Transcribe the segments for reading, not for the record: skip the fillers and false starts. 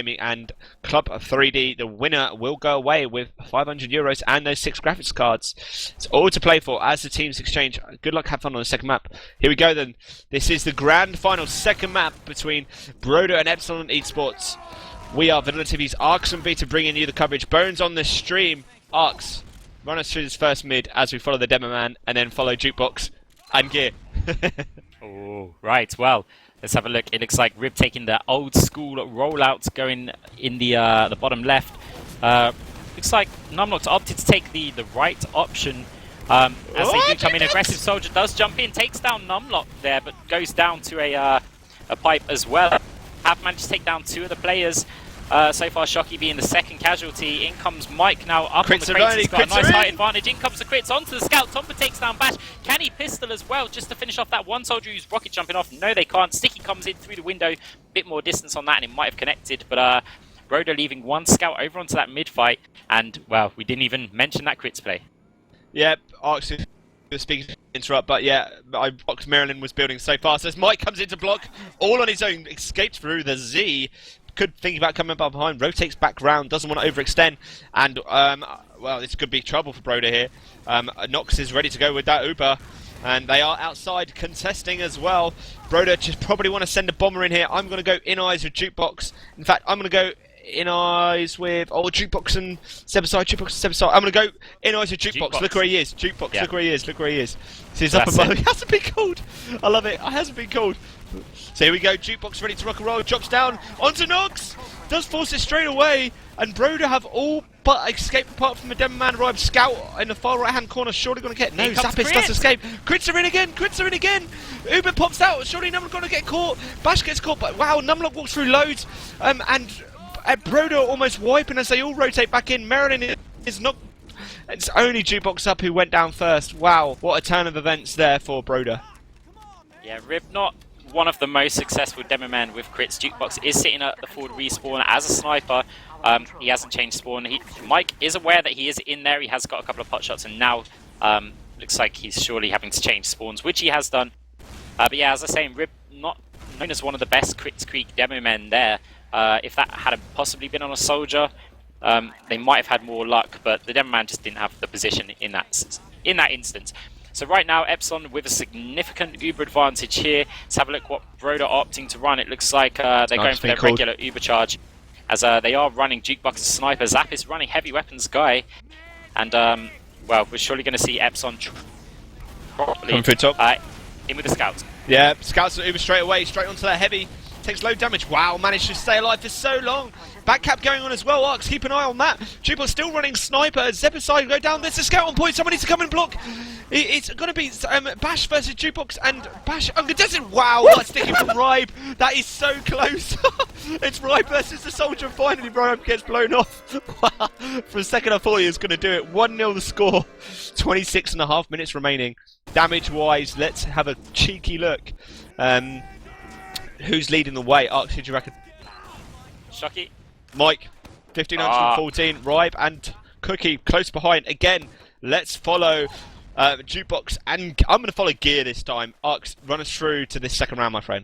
Gaming and Club 3D. The winner will go away with €500 and those 6 graphics cards. It's all to play for as the teams exchange. Good luck, have fun on the second map. Here we go then. This is the grand final second map between Broder and Epsilon Esports. We are VanillaTV's Arx and Beta bringing you the coverage. Bones on the stream. Arx, run us through this first mid as we follow the demo man and then follow Jukebox and Gear. Oh, right. Well, let's have a look. It looks like Rib taking the old school rollout, going in the bottom left. Looks like numlocked opted to take the right option. As they do come in, aggressive soldier does jump in, takes down numlocked there, but goes down to a pipe as well. Have managed to take down 2 of the players. So far, Schocky being the second casualty. In comes Mike now up crits on the crates. He's got a nice height in. advantage. In comes the crits onto the scout. Tomba takes down Bash. Can he pistol as well just to finish off that one soldier who's rocket jumping off? No, they can't. Sticky comes in through the window. Bit more distance on that and it might have connected. But Broda leaving 1 scout over onto that mid fight. And, well, we didn't even mention that crits play. Yeah, Arx speaking to interrupt, but yeah, Box Mirelin was building so fast as Mike comes into block, all on his own, escapes through the Z. Could think about coming up behind, rotates back round, doesn't want to overextend, and well, this could be trouble for Broder here. Nox is ready to go with that Uber, and they are outside contesting as well. Broder just probably want to send a bomber in here. I'm going to go in eyes with Jukebox. In fact, I'm going to go in eyes with Jukebox and Zebbosai. Jukebox and Zebbosai. I'm going to go in eyes with Jukebox. Look where he is. Jukebox. Yeah. Look where he is. Look where he is. So he's up above. He hasn't been called. I love it. It hasn't been called. So here we go. Jukebox ready to rock and roll. Drops down onto Nox. Does force it straight away. And Broder have all but escaped apart from the demo man. Arrived scout in the far right hand corner. Surely going to get. No, Zappis does escape. Crits are in again. Crits are in again. Uber pops out. Surely Numlock going to get caught. Bash gets caught. But wow, Numlock walks through loads. And Broder almost wiping as they all rotate back in. Mirelin is not. It's only Jukebox up who went down first. Wow, what a turn of events there for Broder. Yeah, Rib not one of the most successful demo men with crits. Jukebox is sitting at the forward respawn as a sniper. He hasn't changed spawn. Mike is aware that he is in there. He has got a couple of pot shots, and now looks like he's surely having to change spawns, which he has done. But yeah, as I say, Rib not known as one of the best Crits Creek demo men there. If that had possibly been on a soldier, they might have had more luck, but the demo man just didn't have the position in that instance. So right now, Epsilon with a significant Uber advantage here. Let's have a look what Broda opting to run. It looks like they're going for their regular Uber charge, as they are running Jukebox as sniper. Zappis running heavy weapons guy, and well, we're surely going to see Epsilon properly coming through top. In with the scouts. Yeah, scouts Uber straight away, straight onto that heavy. Takes low damage. Wow, managed to stay alive for so long. Back cap going on as well. Arx, keep an eye on that. Jukebox still running sniper. Zebbosai go down. There's a scout on point. Someone needs to come and block. It's going to be Bash versus Jukebox and Bash. Wow, that's sticking from Ribe. That is so close. It's Ribe versus the soldier. Finally, Ribe gets blown off. For a second, I thought he was going to do it. 1-0 the score. 26.5 minutes remaining. Damage-wise, let's have a cheeky look. Who's leading the way? Arx, who do you reckon? Schocky. Mike, 1514. Ribe and Cookye close behind. Again, let's follow Jukebox, and I'm going to follow Gear this time. Arx, run us through to this second round, my friend.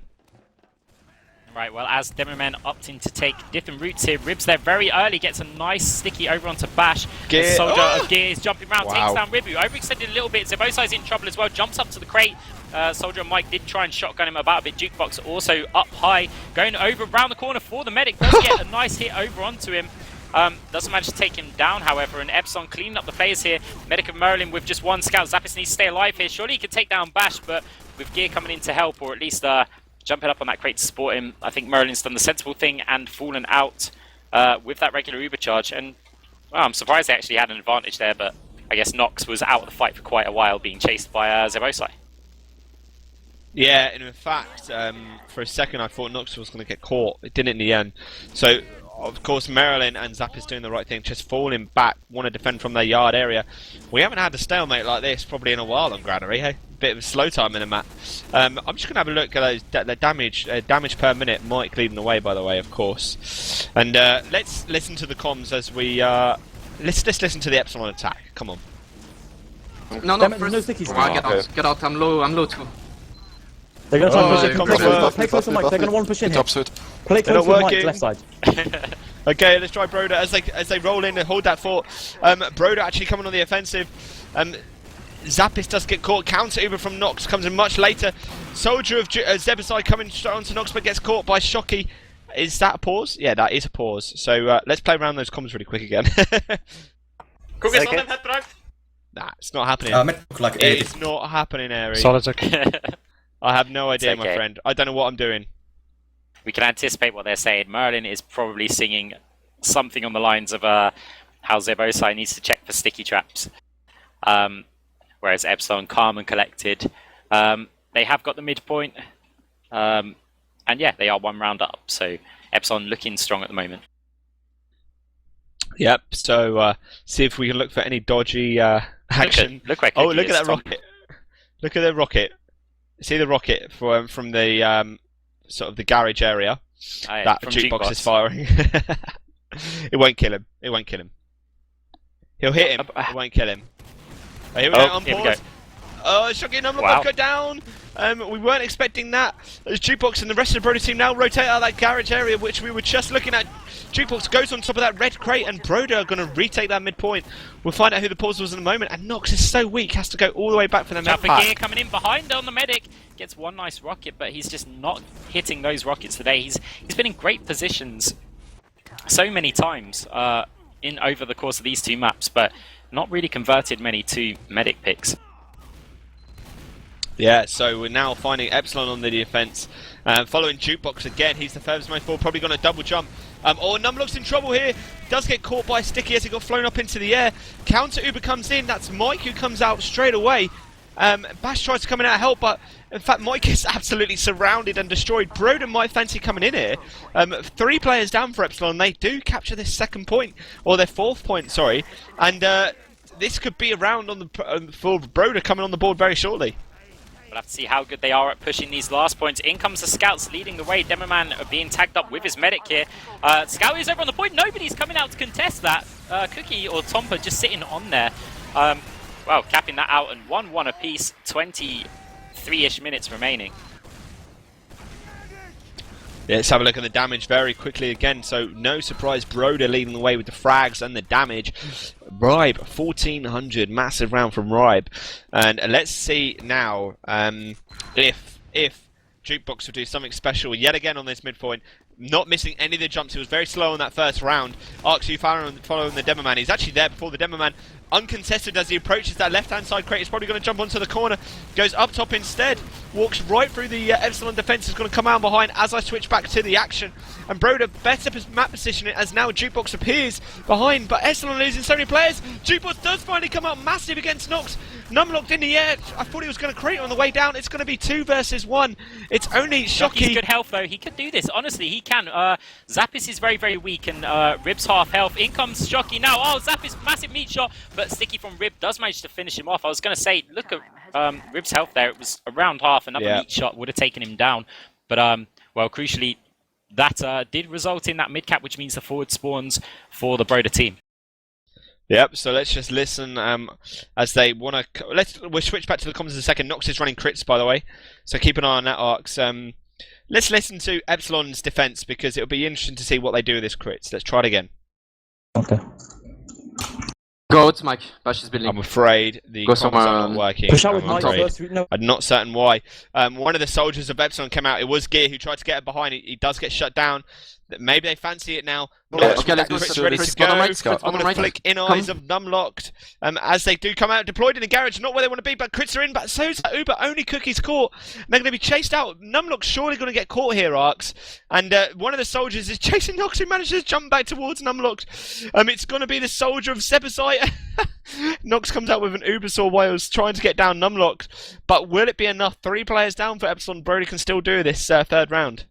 Right, well, as demo men opting to take different routes here, Ribs there very early, gets a nice sticky over onto Bash. Gear. The soldier of Gear is jumping around, takes down Ribu, overextended a little bit. Zebbosai's in trouble as well, jumps up to the crate. Soldier and Mike did try and shotgun him about a bit. Jukebox also up high, going over around the corner for the medic. Does get a nice hit over onto him. Doesn't manage to take him down, however, and Epsilon cleaning up the players here. Medic of Mirelin with just 1 scout. Zappis needs to stay alive here. Surely he can take down Bash, but with Gear coming in to help, or at least jumping up on that crate to support him, I think Mirelin's done the sensible thing and fallen out with that regular Uber charge. And well, I'm surprised they actually had an advantage there, but I guess Nox was out of the fight for quite a while, being chased by Zebbosai. Yeah, and in fact, for a second I thought Nox was going to get caught. It didn't in the end. So, of course, Mirelin and Zappis doing the right thing, just falling back, want to defend from their yard area. We haven't had a stalemate like this probably in a while on Granary, hey? Bit of a slow time in the map. I'm just going to have a look at those the damage per minute. Mike leading the way, by the way, of course. And let's listen to the comms as we let's listen to the Epsilon attack. Come on. No, first. No stickies. Get out. I'm low too. They're going to try and Oh, push it. comms work. Play close to Mike. They're going to want to push in here. Play They're close not with Mike, working. left side. Okay, let's try Broda as they roll in and hold that fort. Broda actually coming on the offensive. Zappis does get caught. Counter Uber from Nox comes in much later. Soldier of Zebbosai coming straight onto Nox but gets caught by Schocky. Is that a pause? Yeah, that is a pause. So let's play around those comms really quick again. Cookye's on them, head bro. Nah, it's not happening. Like It's not happening, Airy. Solid's okay. I have no idea, okay. my friend. I don't know what I'm doing. We can anticipate what they're saying. Mirelin is probably singing something on the lines of how Zebbosai needs to check for sticky traps. Whereas Epsilon, calm and collected. They have got the midpoint. And yeah, they are 1 round up. So Epsilon looking strong at the moment. Yep, so see if we can look for any dodgy action. Look where Oh, Cookye look at is, that Tom. rocket. Look at the rocket. See the rocket from the sort of the garage area Oh, yeah, that from jukebox is firing. It won't kill him. It won't kill him. He'll hit him. It won't kill him. Oh, here we go. On here we pause. go. Oh, shocking number Wow. go down. We weren't expecting that. As Jukebox and the rest of the Broda team now rotate out of that garage area, which we were just looking at. Jukebox goes on top of that red crate, and Broda are going to retake that midpoint. We'll find out who the pause was in a moment. And Nox is so weak, has to go all the way back for the med Jumper pack. gear coming in behind on the medic. Gets one nice rocket, but he's just not hitting those rockets today. He's been in great positions so many times in over the course of these 2 maps, but not really converted many to medic picks. Yeah, so we're now finding Epsilon on the defense. Following Jukebox again, he's the furthest most forward, probably going to double jump. Oh, numlocked in trouble here. Does get caught by Sticky as he got flown up into the air. Counter Uber comes in, that's Mike who comes out straight away. Bash tries to come in out help, but in fact Mike is absolutely surrounded and destroyed. Broder might fancy coming in here. 3 players down for Epsilon. They do capture this 2nd point, or their 4th point, sorry. And this could be a round on the for Broder coming on the board very shortly. We'll have to see how good they are at pushing these last points. In comes the scouts leading the way. Demoman being tagged up with his medic here. Scout is over on the point. Nobody's coming out to contest that. Cookye or Tompa just sitting on there. Well, capping that out and 1-1 apiece. 23-ish minutes remaining. Yeah, let's have a look at the damage very quickly again. So no surprise, Broder leading the way with the frags and the damage. Ribe, 1400, massive round from Ribe. And let's see now if Jukebox will do something special yet again on this midpoint. Not missing any of the jumps. He was very slow on that first round. Arxu following the Demoman. He's actually there before the Demoman. Uncontested as he approaches that left-hand side crate. He's probably going to jump onto the corner. Goes up top instead. Walks right through the Epsilon defense. Is going to come out behind as I switch back to the action. And Broda better map position it as now Jukebox appears behind. But Epsilon losing so many players. Jukebox does finally come out massive against Nox. Numlocked in the air. I thought he was going to crate on the way down. It's going to be 2 versus 1. It's only Shocky. He's good health though. He could do this. Honestly, he can. Zappis is very, very weak, and Rib's half health. In comes Shocky now. Oh, Zappis, massive meat shot, but Sticky from Rib does manage to finish him off. I was going to say, look at Rib's health there. It was around half. Another meat shot would have taken him down. But, well, crucially, that did result in that mid-cap, which means the forward spawns for the Broder team. Yep, so let's just listen as they want to... We'll switch back to the comms in a second. Nox is running crits, by the way, so keep an eye on that, Arx. Let's listen to Epsilon's defense, because it'll be interesting to see what they do with this crits. Let's try it again. Okay. Go out, Mike. Bash is building. I'm afraid the Go comms somewhere are not working. Push out with I'm Mike afraid. first. No. I'm not certain why. One of the soldiers of Epsilon came out. It was Gear who tried to get it behind. He does get shut down. Maybe they fancy it now. Okay, let's do Crits it. ready to go. On the right, Scott. I'm On the going to right. flick in eyes of Numlocked as they do come out deployed in the garage. Not where they want to be, but crits are in. But so's that Uber. Only Cookie's caught. And they're going to be chased out. Numlock's surely going to get caught here, Arx. And one of the soldiers is chasing Nox, who manages to jump back towards Numlocked. It's going to be the soldier of Zebbosai. Nox comes out with an Ubersaw Wales trying to get down Numlocked. But will it be enough? 3 players down for Epsilon. Broder can still do this 3rd round.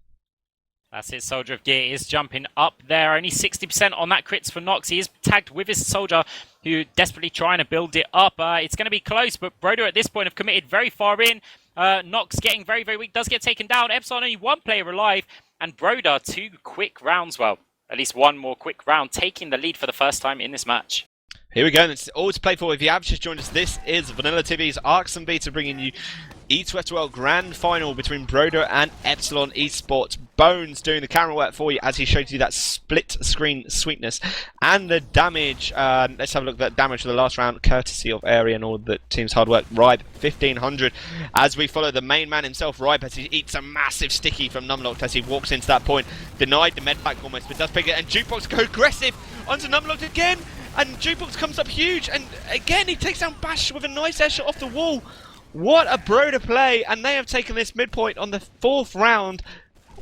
That's it. Soldier of Gear is jumping up there. Only 60% on that crits for Nox. He is tagged with his soldier, who desperately trying to build it up. It's going to be close, but Broder at this point have committed very far in. Nox getting very, very weak. Does get taken down. Epsilon only 1 player alive. And Broder 2 quick rounds. Well, at least 1 more quick round, taking the lead for the first time in this match. Here we go, and it's all to play for. If you have just joined us, this is VanillaTV's Arx and Beta bringing you E2L Grand Final between Broder and Epsilon Esports. Bones doing the camera work for you as he shows you that split screen sweetness and the damage. Let's have a look at that damage for the last round, courtesy of Area and all the team's hard work. Ribe 1500 as we follow the main man himself, Ribe, as he eats a massive sticky from numlocked as he walks into that point. Denied the med pack almost, but does pick it, and Jukebox go aggressive onto numlocked again, and Jukebox comes up huge, and again he takes down Bash with a nice air shot off the wall. What a Broder play, and they have taken this midpoint on the 4th round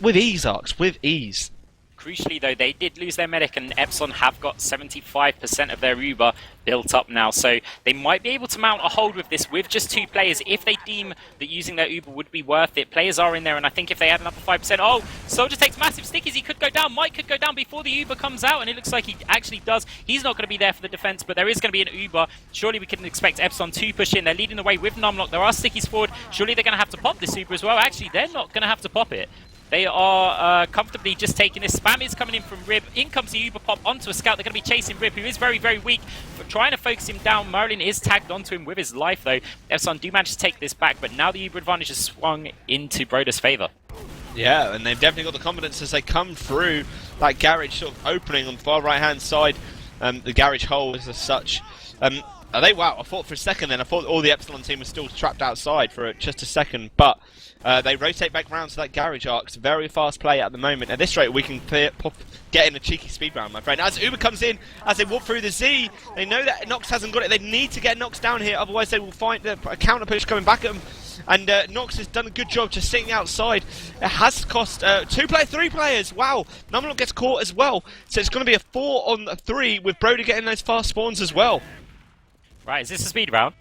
with ease, Arcs, with ease. Crucially, though, they did lose their medic, and Epsilon have got 75% of their Uber built up now, so they might be able to mount a hold with this with just 2 players if they deem that using their Uber would be worth it. Players are in there, and I think if they add another 5%... Oh, Soldier takes massive stickies. He could go down. Mike could go down before the Uber comes out, and it looks like he actually does. He's not going to be there for the defense, but there is going to be an Uber. Surely we can expect Epsilon to push in. They're leading the way with numlocked. There are stickies forward. Surely they're going to have to pop this Uber as well. Actually, they're not going to have to pop it. They are comfortably just taking this. Spam is coming in from Rib. In comes the Uber pop onto a scout. They're going to be chasing Rib, who is very, very weak. But trying to focus him down. Mirelin is tagged onto him with his life, though. Epsilon do manage to take this back, but now the Uber advantage has swung into Broder's favour. Yeah, and they've definitely got the confidence as they come through that garage sort of opening on the far right-hand side. The garage hole is as such. Are they? Wow, I thought for a second then, I thought all the Epsilon team was still trapped outside for just a second, but they rotate back round to that garage arcs. Very fast play at the moment. At this rate, we can get in a cheeky speed round, my friend. As Uber comes in, as they walk through the Z, they know that Nox hasn't got it. They need to get Nox down here, otherwise they will find a counter push coming back at them. And Nox has done a good job just sitting outside. It has cost 3 players. Wow, numlocked gets caught as well. So it's going to be a 4-on-3 with Broder getting those fast spawns as well. Right, is this a speed round?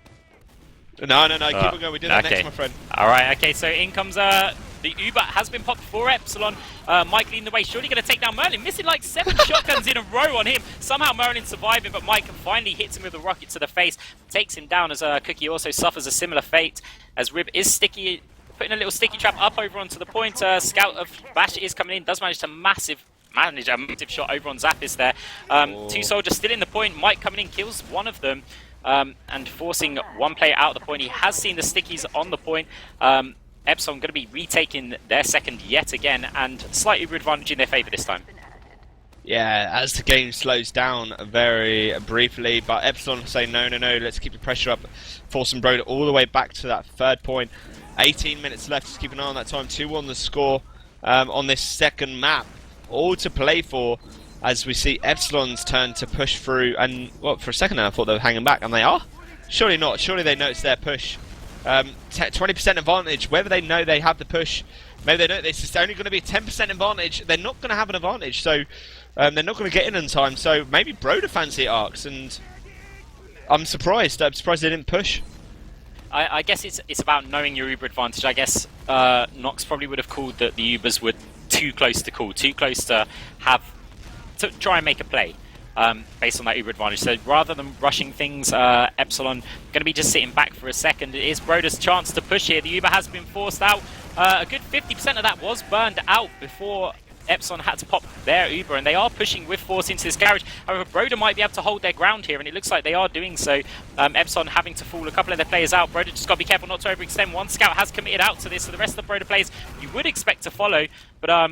No, keep on going. We do that next, my friend. Alright, okay, so in comes the Uber has been popped for Epsilon. Mike leading the way, surely going to take down Mirelin. Missing like 7 shotguns in a row on him. Somehow Mirelin surviving, but Mike finally hits him with a rocket to the face. Takes him down as Cookye also suffers a similar fate. As Rib is sticky, putting a little sticky trap up over onto the point. Scout of Bash is coming in, does manage to manage a massive shot over on Zappis there. 2 soldiers still in the point. Mike coming in, kills one of them. And forcing one player out of the point. He has seen the stickies on the point. Epsilon going to be retaking their second yet again, and slight Uber advantage in their favour this time. Yeah, as the game slows down very briefly, but Epsilon say no, let's keep the pressure up, forcing Broda all the way back to that 3rd point. 18 minutes left, just keep an eye on that time. 2 on the score on this second map. All to play for. As we see Epsilon's turn to push through, and well, for a second now I thought they were hanging back, and they are? Surely not, surely they notice their push. 20% advantage, whether they know they have the push, maybe they know this is only going to be a 10% advantage, they're not going to have an advantage, so they're not going to get in time, so maybe Broder fancy Arcs, and I'm surprised they didn't push. I guess it's about knowing your Uber advantage. I guess Nox probably would have called that the Ubers were too close to call, too close to try and make a play based on that Uber advantage. So rather than rushing things, Epsilon going to be just sitting back for a second. It is Broder's chance to push here. The Uber has been forced out. A good 50% of that was burned out before Epsilon had to pop their Uber, and they are pushing with force into this garage. However, Broder might be able to hold their ground here, and it looks like they are doing so. Epsilon having to fool a couple of their players out. Broder just got to be careful not to overextend. One scout has committed out to this, so the rest of the Broder players you would expect to follow, but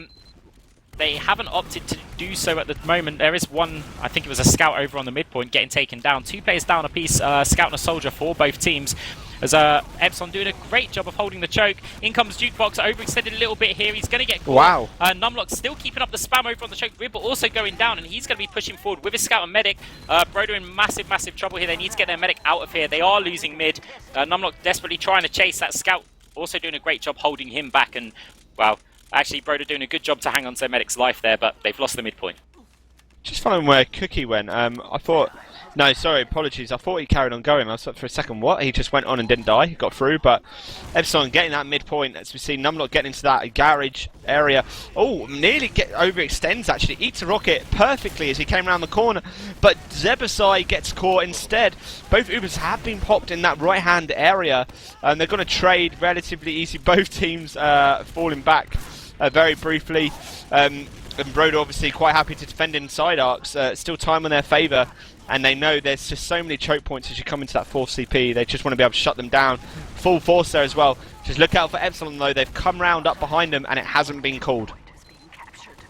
they haven't opted to do so at the moment. There is one, I think it was a scout over on the midpoint getting taken down. 2 players down a piece, scout and a soldier for both teams. As Epsilon doing a great job of holding the choke. In comes Jukebox, overextended a little bit here. He's going to get caught. Wow. numlocked still keeping up the spam over on the choke. Rib also going down, and he's going to be pushing forward with his scout and medic. Broder in massive trouble here. They need to get their medic out of here. They are losing mid. numlocked desperately trying to chase that scout. Also doing a great job holding him back, and wow. Actually, Broder doing a good job to hang on to their medic's life there, but they've lost the midpoint. Just following where Cookye went, I thought... No, sorry, apologies. I thought he carried on going. I thought for a second, what? He just went on and didn't die. He got through, but Epsilon getting that midpoint, as we see numlocked getting into that garage area. Oh, nearly overextends, actually. Eats a rocket perfectly as he came around the corner, but Zebbosai gets caught instead. Both Ubers have been popped in that right-hand area, and they're going to trade relatively easy. Both teams falling back very briefly. And Broda obviously quite happy to defend inside arcs. Still time on their favour, and they know there's just so many choke points as you come into that 4th CP. They just want to be able to shut them down. Full force there as well. Just look out for Epsilon though, they've come round up behind them and it hasn't been called.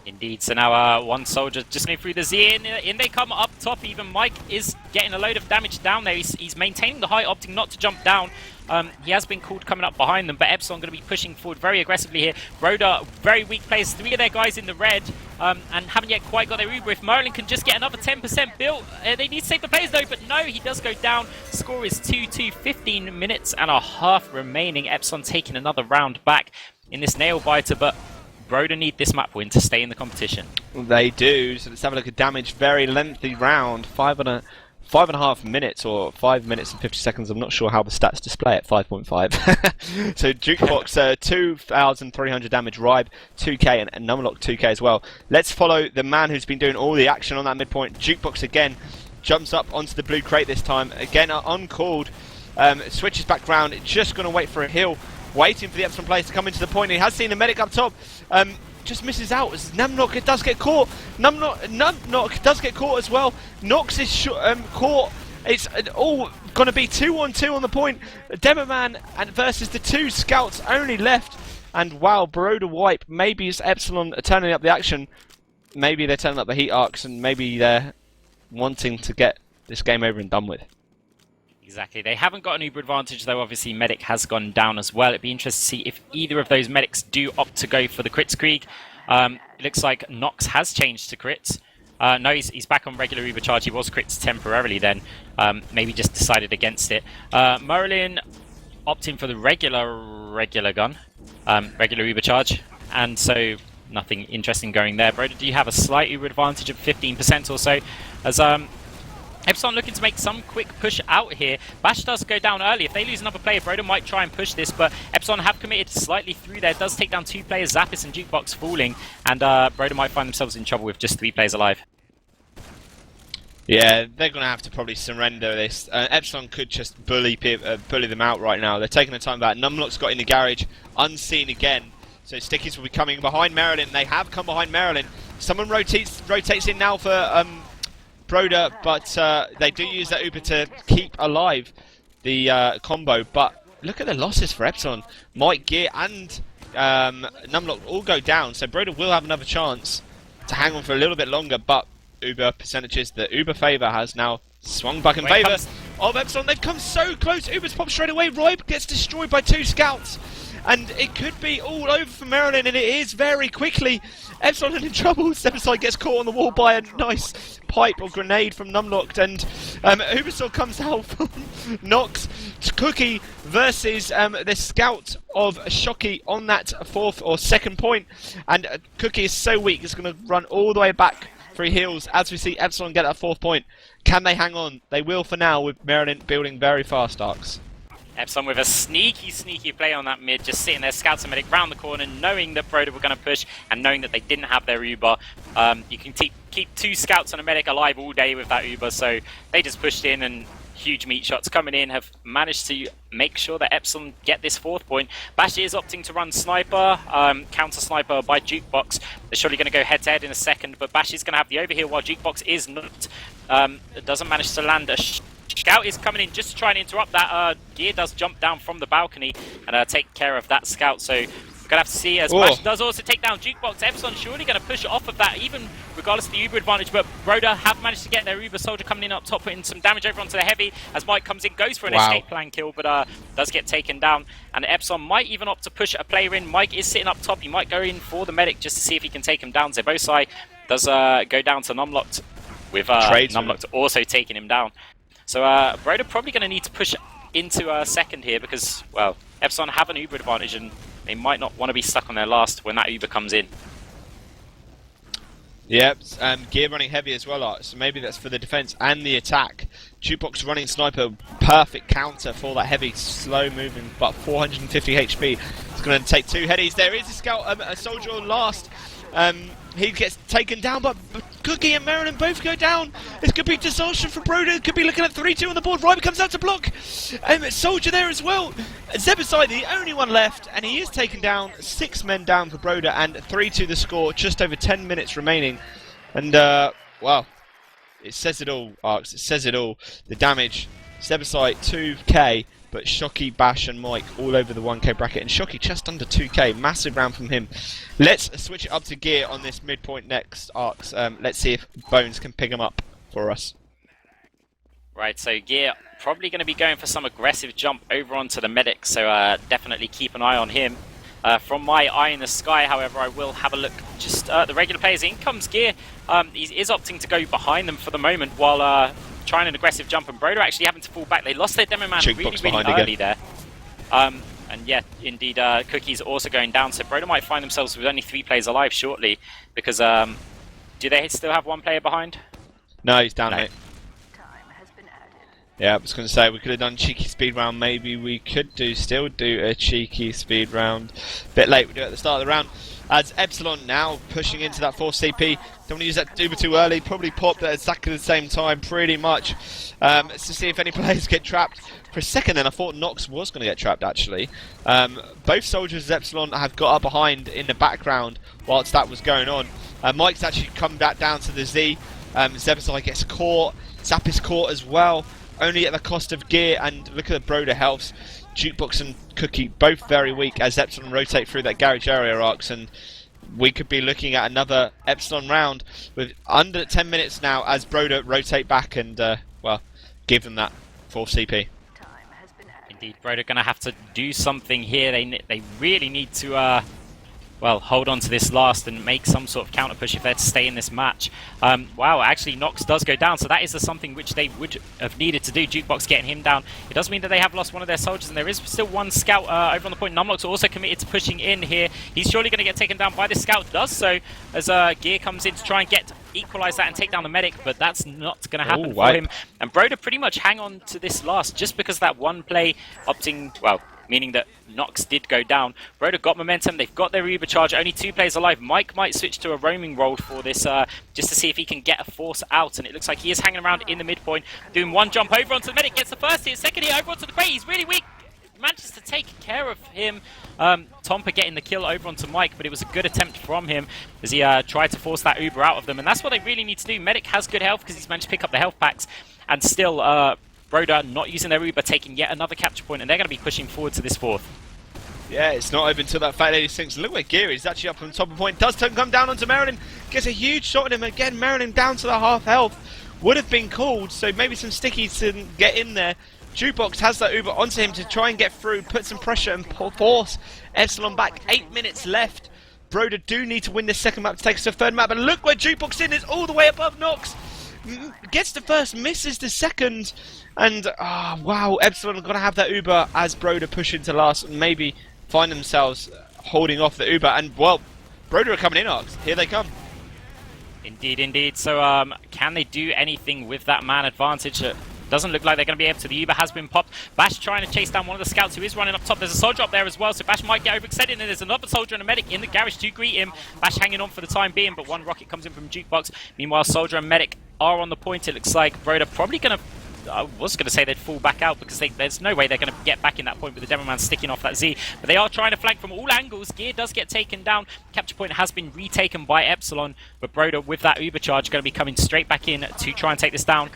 Indeed, so now one soldier just going through the Z, in they come up top. Even Mike is getting a load of damage down there. He's maintaining the height, opting not to jump down. He has been called coming up behind them, but Epsilon going to be pushing forward very aggressively here. Broda, very weak players, 3 of their guys in the red, and haven't yet quite got their Uber. If Mirelin can just get another 10% built, they need to save the players though, but no, he does go down. Score is 2-2, 15 minutes and a half remaining. Epsilon taking another round back in this nail biter, but Broder need this map win to stay in the competition. They do, so let's have a look at damage. Very lengthy round, 5.5 minutes or 5 minutes and 50 seconds. I'm not sure how the stats display at 5.5. So Jukebox 2,300 damage, Ribe 2k and numlocked 2k as well. Let's follow the man who's been doing all the action on that midpoint. Jukebox again jumps up onto the blue crate this time. Again uncalled, switches back round, just going to wait for a heal. Waiting for the Epsilon players to come into the point. He has seen the medic up top. Just misses out as numlocked does get caught. Numlocked does get caught as well. Knox is caught. It's all going to be 2-on-2 on the point. Demoman and versus the 2 scouts only left. And wow, Broda wipe. Maybe it's Epsilon turning up the action. Maybe they're turning up the heat arcs and maybe they're wanting to get this game over and done with. Exactly. They haven't got an Uber advantage, though. Obviously, Medic has gone down as well. It'd be interesting to see if either of those Medics do opt to go for the crits Krieg. It looks like Nox has changed to crits. No, he's back on regular Uber charge. He was crits temporarily then. Maybe just decided against it. Mirelin opting for the regular gun. Regular Uber charge. And so nothing interesting going there. Broder, do you have a slight Uber advantage of 15% or so? As Epsilon looking to make some quick push out here. Bash does go down early. If they lose another player, Broda might try and push this, but Epsilon have committed slightly through there. Does take down 2 players, Zappis and Jukebox falling, and Broda might find themselves in trouble with just 3 players alive. Yeah, they're going to have to probably surrender this. Epsilon could just bully them out right now. They're taking their time back. Numlock's got in the garage, unseen again. So Stickies will be coming behind Mirelin. They have come behind Mirelin. Someone rotates in now for Broda, but they do use that Uber to keep alive the combo. But look at the losses for Epsilon. Mike, Gear, and Numlocked all go down, so Broda will have another chance to hang on for a little bit longer. But Uber percentages, the Uber favour has now swung back in favour of Epsilon. They've come so close. Uber's popped straight away. Ribe gets destroyed by 2 scouts. And it could be all over for Mirelin, and it is very quickly. Epsilon in trouble. Zebbosai gets caught on the wall by a nice pipe or grenade from Numlocked, and Ubersaw comes out from Nox. Cookye versus the scout of Schocky on that 4th or 2nd point. And Cookye is so weak, it's going to run all the way back for heals as we see Epsilon get that 4th point. Can they hang on? They will for now, with Mirelin building very fast arcs. Epsilon with a sneaky play on that mid, just sitting there, scouts and medic round the corner, knowing that Broder were going to push and knowing that they didn't have their Uber. You can keep 2 scouts and a medic alive all day with that Uber, so they just pushed in, and huge meat shots coming in have managed to make sure that Epsilon get this 4th point. Bash is opting to run sniper, counter sniper by Jukebox. They're surely going to go head to head in a second, but Bash is going to have the overheal while Jukebox is not. Doesn't manage to land a Scout is coming in just to try and interrupt that. Gear does jump down from the balcony and take care of that Scout. So we're going to have to see as Bash does also take down Jukebox. Epsilon surely going to push off of that, even regardless of the Uber advantage. But Broda have managed to get their Uber soldier coming in up top, putting some damage over onto the heavy as Mike comes in, goes for an escape plan kill, but does get taken down. And Epsilon might even opt to push a player in. Mike is sitting up top. He might go in for the medic just to see if he can take him down. Zebbosai does go down to Numlocked, with Numlocked also taking him down. So Broder probably going to need to push into 2nd here because, well, Epsilon have an Uber advantage and they might not want to be stuck on their last when that Uber comes in. Yep, Gear running heavy as well, so maybe that's for the defense and the attack. Jukebox running sniper, perfect counter for that heavy, slow moving, but 450 HP. It's going to take 2 headies. There is a scout, a soldier on last. He gets taken down, but Cookye and Mirelin both go down. This could be disaster for Broder. Could be looking at 3-2 on the board. Ribe comes out to block. Soldier there as well. Zebbosai, the only one left, and he is taken down. 6 men down for Broder, and 3-2 the score. Just over 10 minutes remaining. And, wow. It says it all, Arcs. It says it all. The damage. Zebbosai, 2k. but Schocky, Bash and Mike all over the 1k bracket, and Schocky just under 2k. Massive round from him. Let's switch it up to gear on this midpoint next, Arcs. Let's see if Bones can pick him up for us. Right, so Gear probably going to be going for some aggressive jump over onto the medic, so definitely keep an eye on him. From my eye in the sky, however, I will have a look just at the regular players. In comes Gear. He is opting to go behind them for the moment while trying an aggressive jump, and Broder actually having to fall back. They lost their demo man really early there. And yeah, indeed, Cookie's also going down, so Broder might find themselves with only 3 players alive shortly, because do they still have 1 player behind? No, he's down, mate. Yeah, I was going to say we could have done cheeky speed round. Maybe we could still do a cheeky speed round. Bit late, we do it at the start of the round. As Epsilon now pushing into that 4 CP. Don't want to use that Uber too early. Probably popped at exactly the same time, pretty much. To see if any players get trapped. For a second then I thought Nox was going to get trapped actually. Both soldiers of Epsilon have got up behind in the background whilst that was going on. Mike's actually come back down to the Z. Zebbosai gets caught. Zappis caught as well. Only at the cost of gear, and look at the Broder healths. Jukebox and Cookye both very weak as Epsilon rotate through that garage area, Arcs, and we could be looking at another Epsilon round with under 10 minutes now as Broder rotate back and, well, give them that 4 CP. Indeed, Broder going to have to do something here. They really need to, well, hold on to this last and make some sort of counter push if they're to stay in this match. Wow, actually Nox does go down, so that is something which they would have needed to do. Jukebox getting him down. It does mean that they have lost one of their soldiers, and there is still 1 scout over on the point. Numlocked also committed to pushing in here. He's surely going to get taken down by this scout. Does so as Gear comes in to try and equalize that and take down the medic, but that's not going to happen for him. And Broder pretty much hang on to this last just because that 1 play opting, well, meaning that Nox did go down. Broder got momentum, they've got their Uber charge, only 2 players alive. Mike might switch to a roaming role for this, just to see if he can get a force out, and it looks like he is hanging around in the midpoint, doing 1 jump over onto the medic, gets the first hit, second hit over onto the crate, he's really weak, manages to take care of him. Tompa getting the kill over onto Mike, but it was a good attempt from him as he tried to force that Uber out of them, and that's what they really need to do. Medic has good health because he's managed to pick up the health packs, and still Broder not using their Uber, taking yet another capture point, and they're going to be pushing forward to this 4th. Yeah, it's not open until that Fat Lady sinks. Look where Geary is actually up on top of the point. Does come down onto Mirelin. Gets a huge shot at him again. Mirelin down to the half health. Would have been called, so maybe some stickies to get in there. Jukebox has that Uber onto him to try and get through, put some pressure and force Epsilon back. 8 minutes left. Broder do need to win this second map to take us to the 3rd map, but look where Jukebox is all the way above Nox. Gets the first, misses the second, and wow, Epsilon are going to have that Uber as Broder push into last and maybe find themselves holding off the Uber, and well, Broder are coming in, Arcs. Here they come. Indeed, indeed. So can they do anything with that man advantage? Doesn't look like they're going to be able to. The Uber has been popped. Bash trying to chase down one of the scouts who is running up top. There's a soldier up there as well, so Bash might get overextended, and there's another soldier and a medic in the garage to greet him. Bash hanging on for the time being, but 1 rocket comes in from Jukebox. Meanwhile, soldier and medic are on the point. It looks like Broder probably going to... I was going to say they'd fall back out because there's no way they're going to get back in that point with the demo man sticking off that Z. But they are trying to flank from all angles. Gear does get taken down. Capture point has been retaken by Epsilon, but Broder with that Uber charge going to be coming straight back in to try and take this down.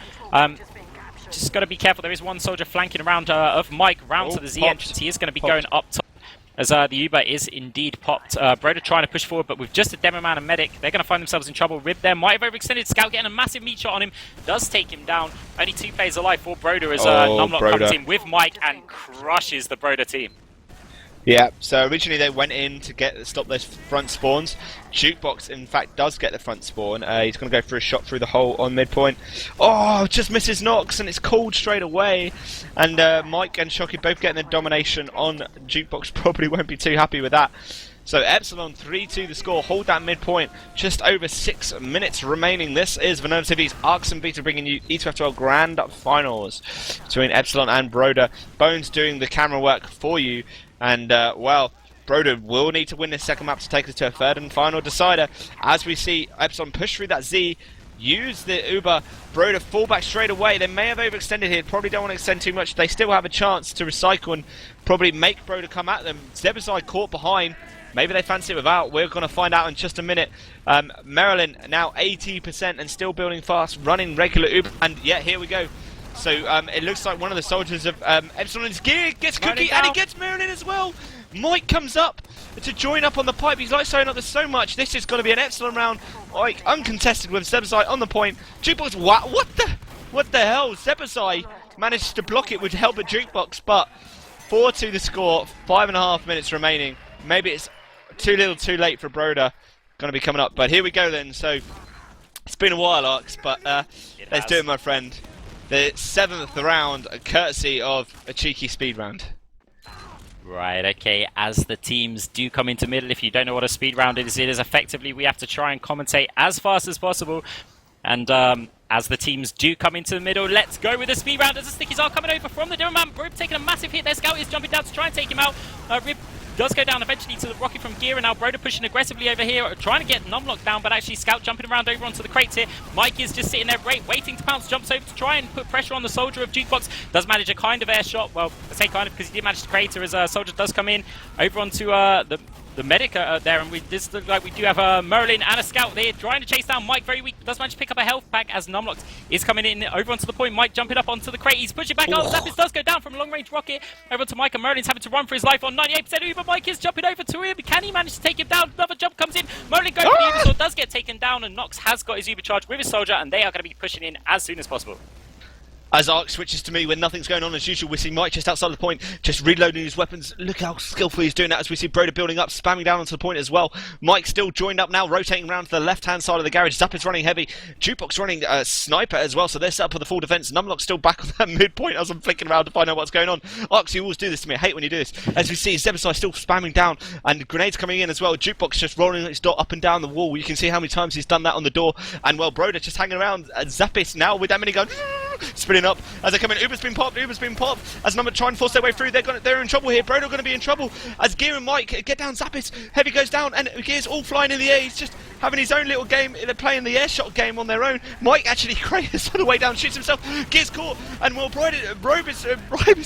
Just got to be careful. There is 1 soldier flanking around of Mike round to the Z entrance. He is going to be going up top as the Uber is indeed popped. Broder trying to push forward, but with just a demo man and medic, they're going to find themselves in trouble. Rib there might have overextended. Scout getting a massive meat shot on him. Does take him down. Only 2 players alive for Broder as Numlocked comes in with Mike and crushes the Broder team. Yeah, so originally they went in to stop those front spawns. Jukebox, in fact, does get the front spawn. He's going to go for a shot through the hole on midpoint. Oh, just misses Nox, and it's called straight away. And Mike and Shocky both getting the domination on Jukebox. Probably won't be too happy with that. So Epsilon 3-2 the score. Hold that midpoint. Just over 6 minutes remaining. This is VanillaTV's Arcs and Beta bringing you ETF2L Grand Finals between Epsilon and Broder. Bones doing the camera work for you. And, well, Broder will need to win this second map to take us to a 3rd and final decider. As we see Epsilon push through that Z, use the Uber, Broder fall back straight away. They may have overextended here, probably don't want to extend too much. They still have a chance to recycle and probably make Broder come at them. Zebbosai caught behind. Maybe they fancy it without. We're going to find out in just a minute. Mirelin now 80% and still building fast, running regular Uber. And yeah, here we go. So it looks like one of the soldiers of Epsilon's gear gets Cookie, and he gets Mirelin as well. Mike comes up to join up on the pipe. He's like showing up this so much. This is going to be an Epsilon round, like uncontested with Zebbosai on the point. Jukebox, what the hell? Zebbosai managed to block it with help at Jukebox, but 4-2 the score. 5.5 minutes remaining. Maybe it's too little, too late for Broda. Going to be coming up, but here we go then. So it's been a while, Arx, but let's do it, my friend. The 7th round, courtesy of a cheeky speed round. Right, okay, as the teams do come into middle, if you don't know what a speed round is, it is effectively we have to try and commentate as fast as possible. And as the teams do come into the middle, let's go with the speed round as the stickies are coming over from the Demoman. Rib taking a massive hit, their scout is jumping down to try and take him out. Rib does go down eventually to the rocket from Gear, and now Broder pushing aggressively over here, trying to get numlocked down, but actually Scout jumping around over onto the crates here. Mike is just sitting there waiting to pounce, jumps over to try and put pressure on the soldier of Jukebox. Does manage a kind of air shot, well, I say kind of because he did manage to crater as a soldier does come in over onto the medic there, and this looks like we do have a Mirelin and a Scout there trying to chase down Mike. Very weak, does manage to pick up a health pack as numlocked is coming in over onto the point. Mike jumping up onto the crate, he's pushing back. Oh, zappis does go down from a long range rocket over onto Mike, and Merlin's having to run for his life on 98% Uber. Mike is jumping over to him. Can he manage to take him down? Another jump comes in. Merlin going for the Uber sword, does get taken down, and Knox has got his Uber charge with his soldier, and they are going to be pushing in as soon as possible. As Ark switches to me when nothing's going on as usual, we see Mike just outside the point, just reloading his weapons. Look how skillfully he's doing that as we see Broder building up, spamming down onto the point as well. Mike still joined up now, rotating around to the left-hand side of the garage. Zappis running heavy. Jukebox running Sniper as well, so they're set up for the full defense. Numlock's still back on that midpoint as I'm flicking around to find out what's going on. Ark, you always do this to me. I hate when you do this. As we see Zebbosai still spamming down, and grenades coming in as well. Jukebox just rolling its door up and down the wall. You can see how many times he's done that on the door. And well, Broder just hanging around. Zappis now with that minigun spinning up as they come in. Uber's been popped. As Number try and force their way through. They're in trouble here. Broder going to be in trouble as Gear and Mike get down. Zappis heavy goes down, and Gear's all flying in the air. He's just having his own little game. They're playing the air shot game on their own. Mike actually craters on the way down, shoots himself. Gear's caught, and well, Broder is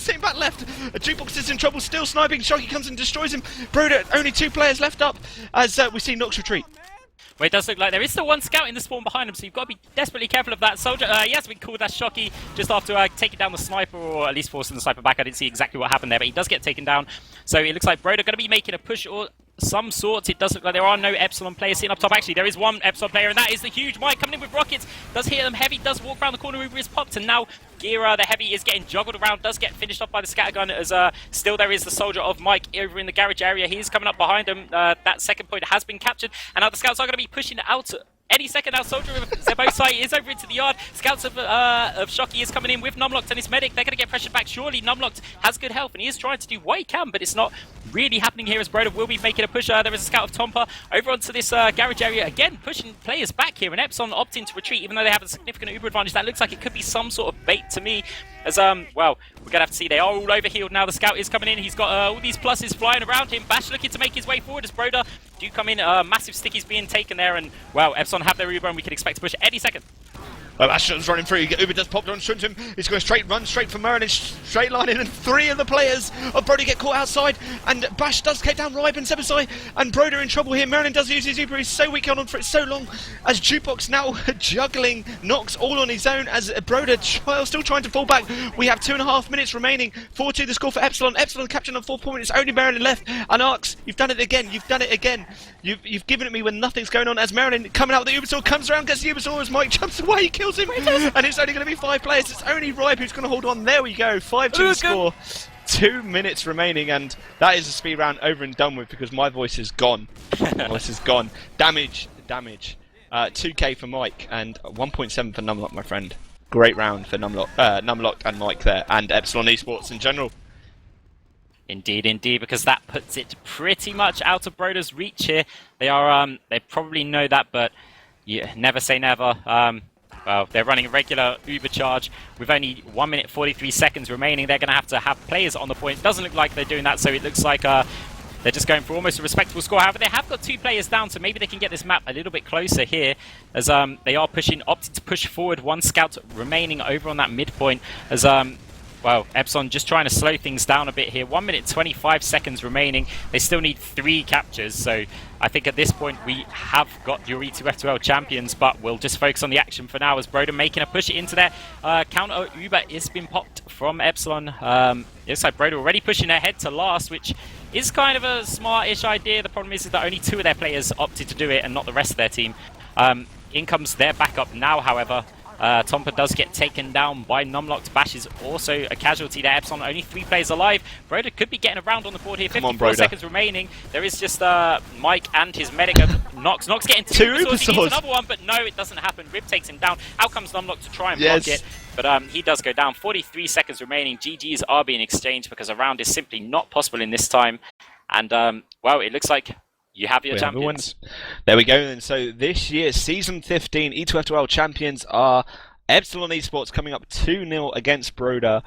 sitting back left. Jukebox is in trouble, still sniping. Schocky comes and destroys him. Broder, only 2 players left up as we see Knox retreat. Well, it does look like there is still one scout in the spawn behind him, so you've got to be desperately careful of that soldier. He has been called as Schocky just after taking down the sniper, or at least forcing the sniper back. I didn't see exactly what happened there, but he does get taken down. So it looks like Broder going to be making a push or some sorts. It does look like there are no Epsilon players sitting up top. Actually, there is one Epsilon player, and that is the huge Mike coming in with rockets. Does hit them heavy, does walk around the corner, Uber is popped, and now Gira, the heavy, is getting juggled around, does get finished off by the scattergun, as still there is the soldier of Mike over in the garage area. He's coming up behind him. That second point has been captured, and now the scouts are going to be pushing out any second. Now soldier of Zebbosai is over into the yard. Scouts of Schocky is coming in with Numlocked and his medic. They're going to get pressured back. Surely Numlocked has good health, and he is trying to do what he can, but it's not really happening here as Broder will be making a push. There is a scout of Tompa over onto this garage area, again pushing players back here, and Epsilon opting to retreat even though they have a significant Uber advantage. That looks like it could be some sort of bait to me, as well, we're going to have to see. They are all overhealed now. The scout is coming in. He's got all these pluses flying around him. Bash looking to make his way forward as Broder do come in. Massive stickies being taken there, and well, Epsilon have their Uber, and we can expect to push any second. Well, Ashton's running through. Uber does pop on, shoots him. He's going to run straight for Mirelin, straight line in, and 3 of the players of Broder get caught outside. And Bash does take down Ribe and Zebbosai, and Broder in trouble here. Mirelin does use his Uber. He's so weak on for it so long. As Jukebox now juggling Knox all on his own. As Broder still trying to fall back. We have 2.5 minutes remaining. 4-2 the score for Epsilon. Epsilon capturing on 4 points. It's only Mirelin left. And Arx, you've done it again. You've done it again. You've given it me when nothing's going on. As Mirelin coming out with the Uber sword comes around, gets the Uber sword as Mike jumps away, kills him. And it's only going to be 5 players. It's only Ribe who's going to hold on. There we go. 5-2 the score. 2 minutes remaining, and that is a speed round over and done with because my voice is gone. My voice is gone. Damage. 2k for Mike and 1.7 for Numlocked, my friend. Great round for Numlocked and Mike there, and Epsilon Esports in general. Indeed, because that puts it pretty much out of Broder's reach here. They are, they probably know that, but yeah, never say never. Well, they're running a regular Uber charge with only 1 minute 43 seconds remaining. They're going to have players on the point. It doesn't look like they're doing that, so it looks like they're just going for almost a respectable score. However, they have got 2 players down, so maybe they can get this map a little bit closer here, as they are opting to push forward. 1 scout remaining over on that midpoint, as Well, Epsilon just trying to slow things down a bit here. 1 minute 25 seconds remaining. They still need 3 captures, so I think at this point we have got your ETF2L champions, but we'll just focus on the action for now as Broder making a push into there. Counter Uber is been popped from Epsilon. It looks like Broder already pushing ahead to last, which is kind of a smart-ish idea. The problem is that only 2 of their players opted to do it and not the rest of their team. In comes their backup now, however. Tompa does get taken down by numlocked. Bash is also a casualty there. Epsilon only 3 players alive. Broder could be getting around on the board here. 54 seconds remaining. There is just Mike and his medic. Nox getting 2 Uber swords. He needs another one, but no, it doesn't happen. Rib takes him down. Out comes numlocked to try and block it. But he does go down. 43 seconds remaining. GGs are being exchanged because a round is simply not possible in this time. And, well, it looks like you have your champions. There we go. And so this year's Season 15 E2F2L champions are Epsilon Esports, coming up 2-0 against Broda,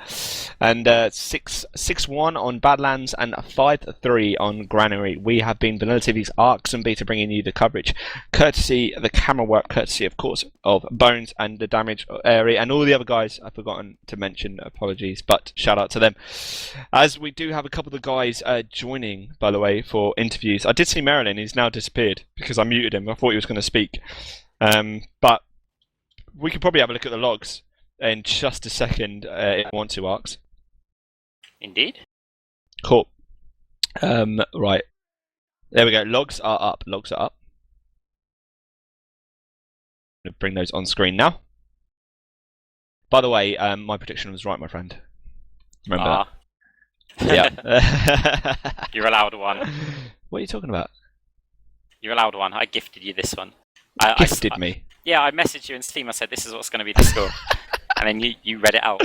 and 6-1 on Badlands and 5-3 on Granary. We have been VanillaTV's Arcs and Beta, bringing you the coverage, courtesy the camera work, courtesy of course of Bones and the damage area, and all the other guys I've forgotten to mention. Apologies, but shout out to them. As we do have a couple of the guys joining, by the way, for interviews. I did see Mirelin. He's now disappeared because I muted him. I thought he was going to speak, but we could probably have a look at the logs in just a second if you want to, Arcs. Indeed. Cool. Right. There we go. Logs are up. Logs are up. I'm going to bring those on screen now. By the way, my prediction was right, my friend. Remember that? Yeah. You're allowed one. What are you talking about? You're allowed one. I gifted you this one. Gifted me? Yeah, I messaged you in Steam. I said, this is what's going to be the score. And then you read it out.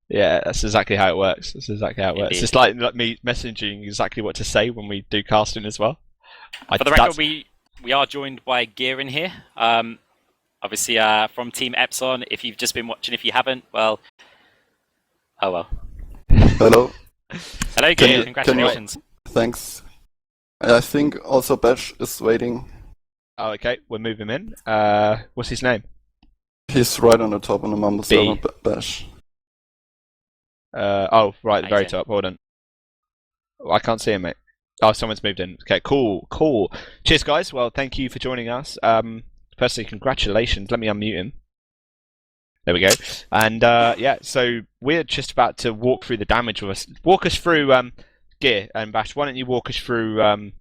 Yeah, that's exactly how it works. That's exactly how it works. It's just like me messaging exactly what to say when we do casting as well. For the record, we are joined by Gear in here. Obviously, from Team Epsilon. If you've just been watching, if you haven't, well, oh well. Hello. Hello, Gear. Congratulations. Thanks. I think also Bash is waiting. Oh, okay. We'll move him in. What's his name? He's right on the top on the Mumble server, Bash. Oh, right, the very top. Hold on. Oh, I can't see him, mate. Oh, someone's moved in. Okay, cool. Cheers, guys. Well, thank you for joining us. Firstly, congratulations. Let me unmute him. There we go. And yeah, so we're just about to walk through the damage with us. Walk us through Gear and Bash. Why don't you walk us through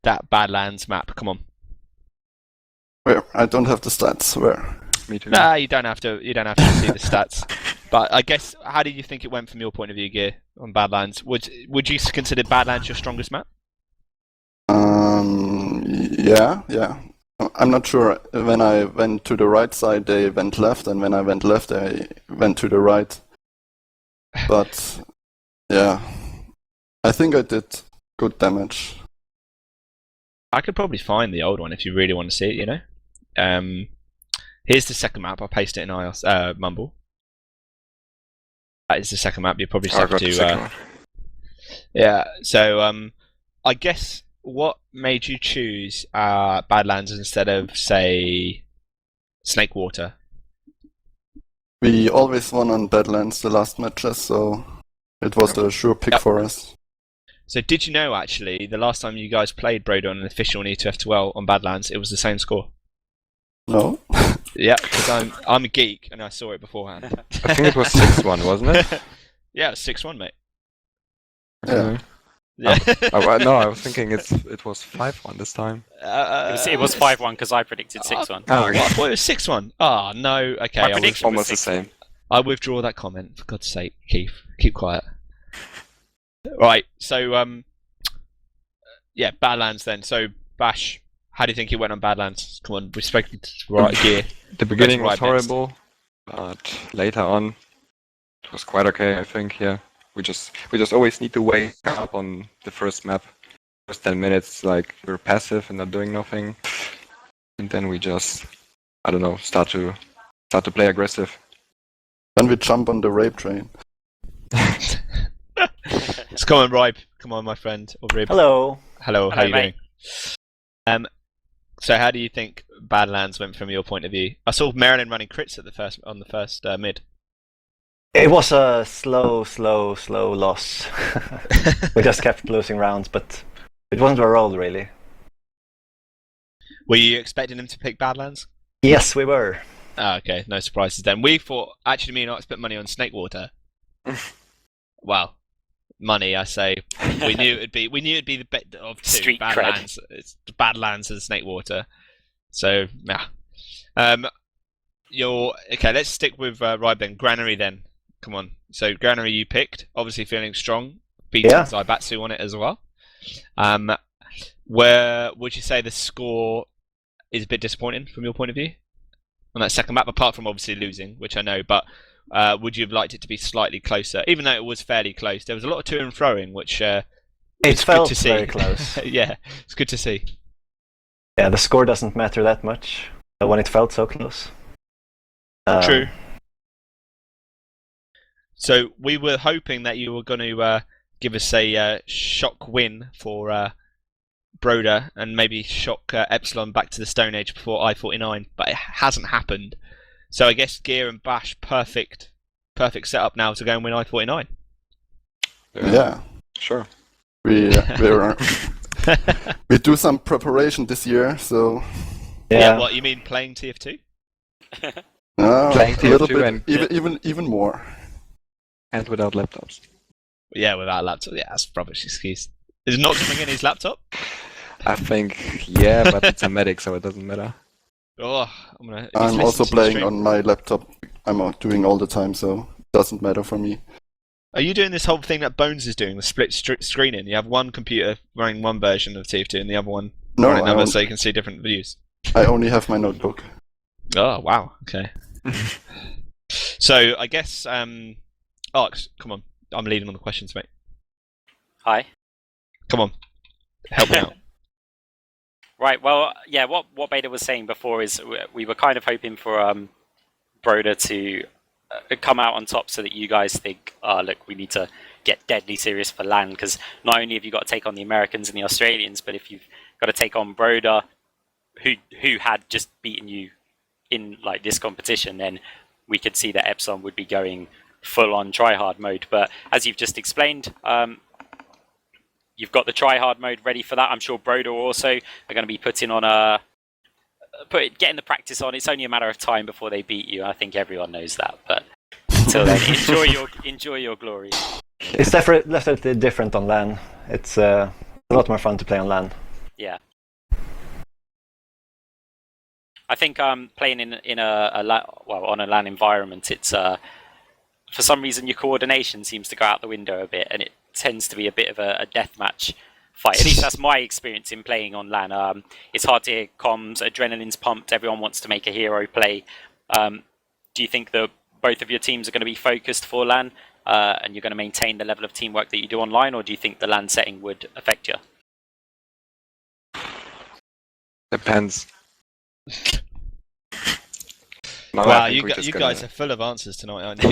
that Badlands map? Come on. Where? I don't have the stats. Where? Me too. Nah, you don't have to. You don't have to see the stats. But I guess, how do you think it went from your point of view, Gear, on Badlands? Would you consider Badlands your strongest map? Yeah. I'm not sure. When I went to the right side, they went left, and when I went left, they went to the right. But yeah, I think I did good damage. I could probably find the old one if you really want to see it, you know. Here's the second map. I'll paste it in IOS, Mumble. That is the second map. You probably just have to. Yeah. So I guess what made you choose Badlands instead of, say, Snakewater? We always won on Badlands the last matches, so it was the sure pick for us. So did you know, actually, the last time you guys played Broder on an official E2F2L on Badlands, it was the same score? No. Yeah, because I'm a geek and I saw it beforehand. I think it was 6-1, wasn't it? Yeah, it was 6-1, mate. Yeah. Yeah. No, I was thinking it was 5-1 this time. It was 5-1 because I predicted 6-1. Oh, okay. I thought it was 6-1 Oh, no. Okay, My prediction was Almost the 6-1. same. I withdraw that comment, for God's sake, Keith. Keep quiet. Right, so, yeah, Badlands then. So, Bash, how do you think it went on Badlands? Come on, we've spoken to right Gear. The beginning Right was horrible, but later on it was quite okay, I think. Yeah, we just always need to wake up on the first map. First 10 minutes, like we're passive and not doing nothing, and then we just, I don't know, start to play aggressive. Then we jump on the rape train. It's come on, Ribe. Come on, my friend. Or Rib. Hello. Hello, how Hello, you mate. doing? So how do you think Badlands went from your point of view? I saw Mirelin running crits at on the first mid. It was a slow loss. We just kept losing rounds, but it wasn't a roll really. Were you expecting him to pick Badlands? Yes, we were. Oh, okay, no surprises then. We thought, actually, me and Ox put money on Snakewater. Well, money, I say. We knew it'd be the bet of two. Street Badlands, it's Badlands and Snakewater. So, yeah. Okay. Let's stick with Rybe then. Granary then. Come on. So Granary, you picked. Obviously feeling strong. Beating Zaibatsu on it as well. Where would you say the score is a bit disappointing from your point of view on that second map? Apart from obviously losing, which I know, but would you have liked it to be slightly closer? Even though it was fairly close, there was a lot of to and froing, which it good felt to see. very close. Yeah, it's good to see. Yeah, the score doesn't matter that much when it felt so close. True. So we were hoping that you were going to give us a shock win for Broda and maybe shock Epsilon back to the Stone Age before I-49, but it hasn't happened. So I guess Gear and Bash, perfect setup now to go and win I-49. Yeah, Sure. we do some preparation this year, so Yeah, what you mean playing TF2? Playing a little TF2 bit, and even more. and without laptops. Yeah, without a laptop. Yeah, that's rubbish excuse. Is Knox coming in his laptop? I think, yeah, but it's a medic, so it doesn't matter. Oh, I'm also playing on my laptop. I'm doing all the time, so it doesn't matter for me. Are you doing this whole thing that Bones is doing, the split screening? You have one computer running one version of TF2 and the other one running another, so you can see different views. I only have my notebook. Oh, wow. Okay. So, I guess, Arx, come on. I'm leading on the questions, mate. Hi. Come on. Help me out. Right, well, yeah, what Beta was saying before is we were kind of hoping for Broder to come out on top so that you guys think, look, we need to get deadly serious for LAN, because not only have you got to take on the Americans and the Australians, but if you've got to take on Broder, who had just beaten you in like this competition, then we could see that Epsilon would be going full-on try-hard mode. But as you've just explained, you've got the try-hard mode ready for that. I'm sure Broder also are going to be putting on getting the practice on. It's only a matter of time before they beat you. I think everyone knows that. But until then, enjoy your glory. It's definitely different on LAN. It's a lot more fun to play on LAN. Yeah. I think playing in on a LAN environment, it's for some reason your coordination seems to go out the window a bit, and it tends to be a bit of a deathmatch fight. At least that's my experience in playing on LAN. It's hard to hear comms, adrenaline's pumped, everyone wants to make a hero play. Do you think that both of your teams are going to be focused for LAN, and you're going to maintain the level of teamwork that you do online, or do you think the LAN setting would affect you? Depends. No, Wow, you guys are full of answers tonight, aren't you?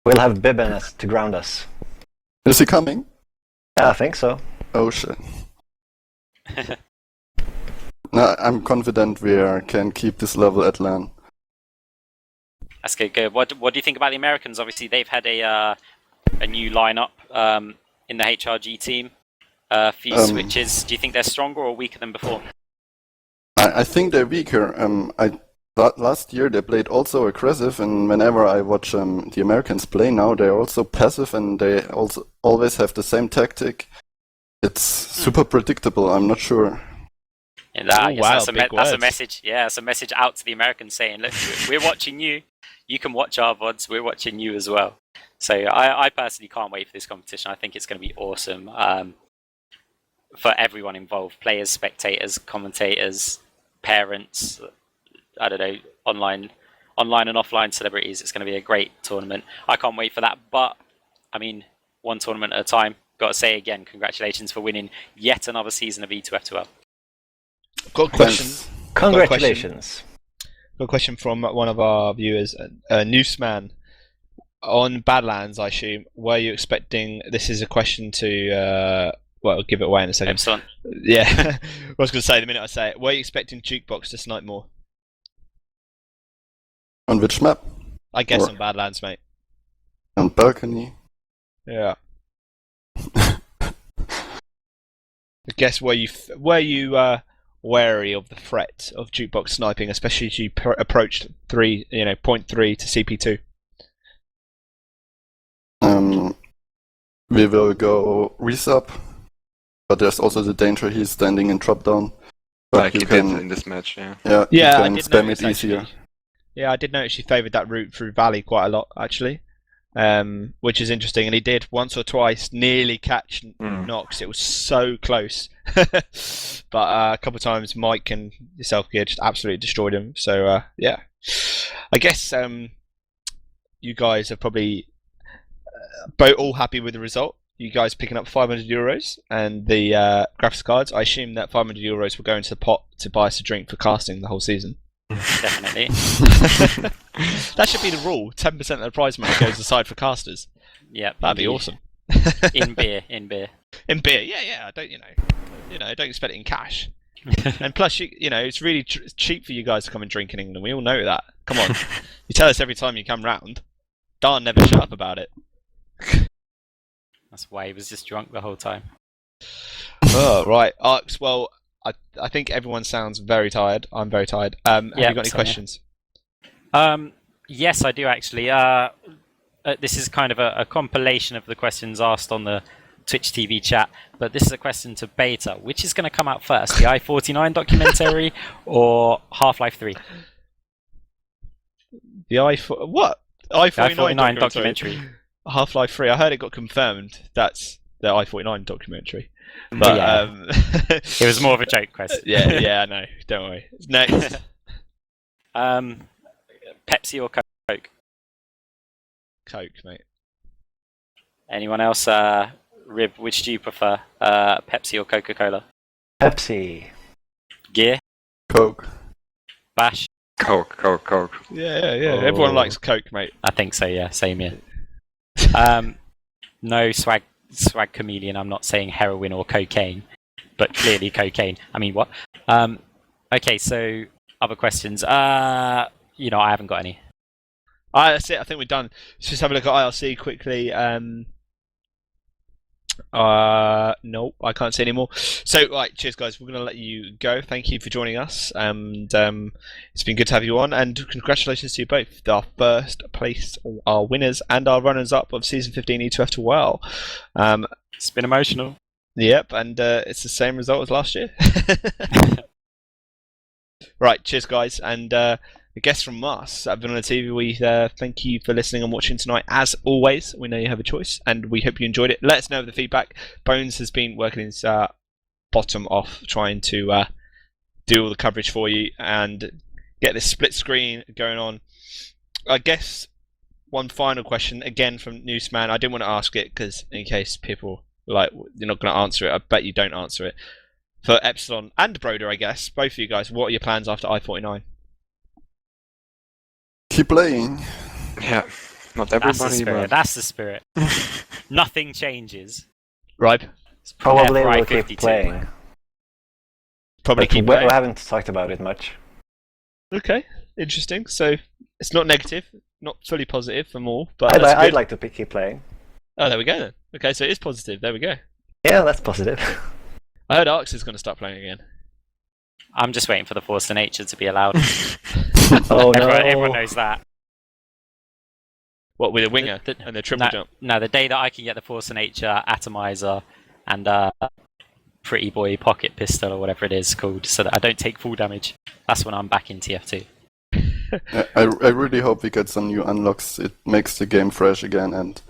We'll have Bibben to ground us. Is he coming? Yeah, I think so. Oh shit. No, I'm confident we can keep this level at LAN. That's good. What do you think about the Americans? Obviously, they've had a new lineup in the HRG team. A few switches. Do you think they're stronger or weaker than before? I think they're weaker. Last year they played also aggressive, and whenever I watch the Americans play now, they're also passive, and they also always have the same tactic. It's super predictable. I'm not sure. And that's a message. Yeah, it's a message out to the Americans saying, "Look, we're watching you. You can watch our VODs. We're watching you as well." So I personally can't wait for this competition. I think it's going to be awesome for everyone involved: players, spectators, commentators, parents. I don't know, online and offline celebrities. It's going to be a great tournament. I can't wait for that. But I mean, one tournament at a time. Got to say again, congratulations for winning yet another season of E2F2L. Got a question. Congratulations. Got a question from one of our viewers, Newsman. On Badlands, I assume, were you expecting... This is a question to... well, I'll give it away in a second. Epsilon. Yeah. I was going to say the minute I say it. Were you expecting Jukebox to snipe more? On which map? I guess on Badlands, mate. on balcony. Yeah. I guess were you wary of the threat of jukebox sniping, especially as you approached 0.3 to CP2? We will go resub, but there's also the danger he's standing in drop down. But Like you he can, did in this match, yeah. yeah, Yeah, you I can did spam notice, it easier. actually. Yeah, I did notice you favoured that route through Valley quite a lot, actually, which is interesting. And he did once or twice nearly catch Knox. It was so close, but a couple of times Mike and yourself here just absolutely destroyed him. So yeah, I guess you guys are probably both all happy with the result. You guys picking up €500 and the graphics cards. I assume that €500 will go into the pot to buy us a drink for casting the whole season. Definitely. That should be the rule. 10% of the prize money goes aside for casters. Yep. That'd be awesome. In beer. In beer, yeah. I don't, don't expect it in cash. And plus, it's really cheap for you guys to come and drink in England. We all know that. Come on, you tell us every time you come round. Dan never shut up about it. That's why he was just drunk the whole time. Oh, right. Arx, well, I think everyone sounds very tired. I'm very tired. Have you got any questions? Yes, I do actually. This is kind of a compilation of the questions asked on the Twitch TV chat, but this is a question to Beta. Which is going to come out first, the I-49 documentary or Half-Life 3? The I-49 documentary. Half-Life 3. I heard it got confirmed. That's the I-49 documentary. But yeah. It was more of a joke question. yeah, I know. Don't worry. Next. Pepsi or Coke? Coke, mate. Anyone else? Rib, which do you prefer? Pepsi or Coca-Cola? Pepsi. Gear? Coke. Bash? Coke. Yeah. Everyone likes Coke, mate. I think so, yeah. Same here. No swag chameleon. I'm not saying heroin or cocaine, but clearly cocaine. I mean, what? Okay, so other questions. I haven't got any. That's it. I think we're done. Let's just have a look at IRC quickly. No, I can't see any more. So, right, cheers, guys. We're going to let you go. Thank you for joining us. And it's been good to have you on. And congratulations to you both. Our first place, our winners, and our runners-up of Season 15 ETF2L. It's been emotional. Yep, and it's the same result as last year. Right, cheers, guys. And I guess from us at VanillaTV, we thank you for listening and watching tonight. As always, we know you have a choice, and we hope you enjoyed it. Let us know the feedback. Bones has been working his bottom off, trying to do all the coverage for you and get this split screen going on. I guess one final question, again from Newsman. I didn't want to ask it because in case people you're not going to answer it. I bet you don't answer it. For Epsilon and Broder, I guess, both of you guys, what are your plans after I-49? Keep playing. Yeah, not everybody, That's the spirit. Nothing changes. Right. Probably Prepare we'll for keep I-52. playing. Probably But keep we playing. haven't talked about it much. Okay, interesting. So it's not negative, not fully positive for more, but I'd like to keep playing. Oh, there we go then. Okay, so it is positive. There we go. Yeah, that's positive. I heard Arx is going to start playing again. I'm just waiting for the Force of Nature to be allowed. Oh no! Everyone knows that. What, with a winger and the triple jump? No, the day that I can get the Force of Nature, Atomizer, and Pretty Boy Pocket Pistol, or whatever it is called, so that I don't take full damage, that's when I'm back in TF2. I really hope we get some new unlocks. It makes the game fresh again, and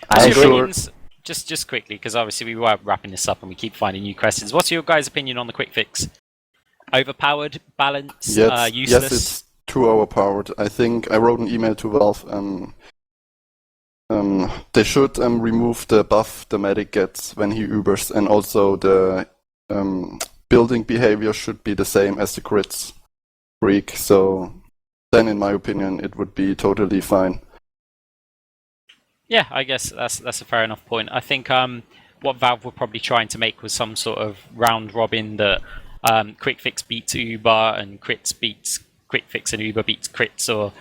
I'm What's your sure. opinions, just quickly, because obviously we were wrapping this up and we keep finding new questions. What's your guys' opinion on the quick fix? Overpowered, balanced, yes, useless? yes, it's too overpowered. I think I wrote an email to Valve. They should remove the buff the medic gets when he ubers, and also the building behavior should be the same as the crits freak. So then, in my opinion, it would be totally fine. Yeah, I guess that's a fair enough point. I think what Valve were probably trying to make was some sort of round robin that quick fix beats Uber and crits beats quick fix and Uber beats crits, or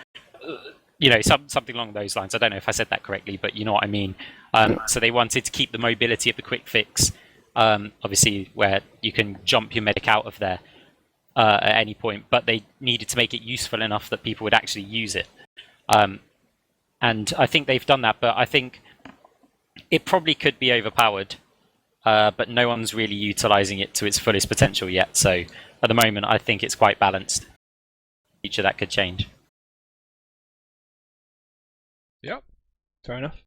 you know, something along those lines. I don't know if I said that correctly, but you know what I mean. So they wanted to keep the mobility of the quick fix, obviously, where you can jump your medic out of there at any point, but they needed to make it useful enough that people would actually use it. And I think they've done that, but I think it probably could be overpowered, but no one's really utilizing it to its fullest potential yet. So at the moment, I think it's quite balanced. Each of that could change. Yep, fair enough.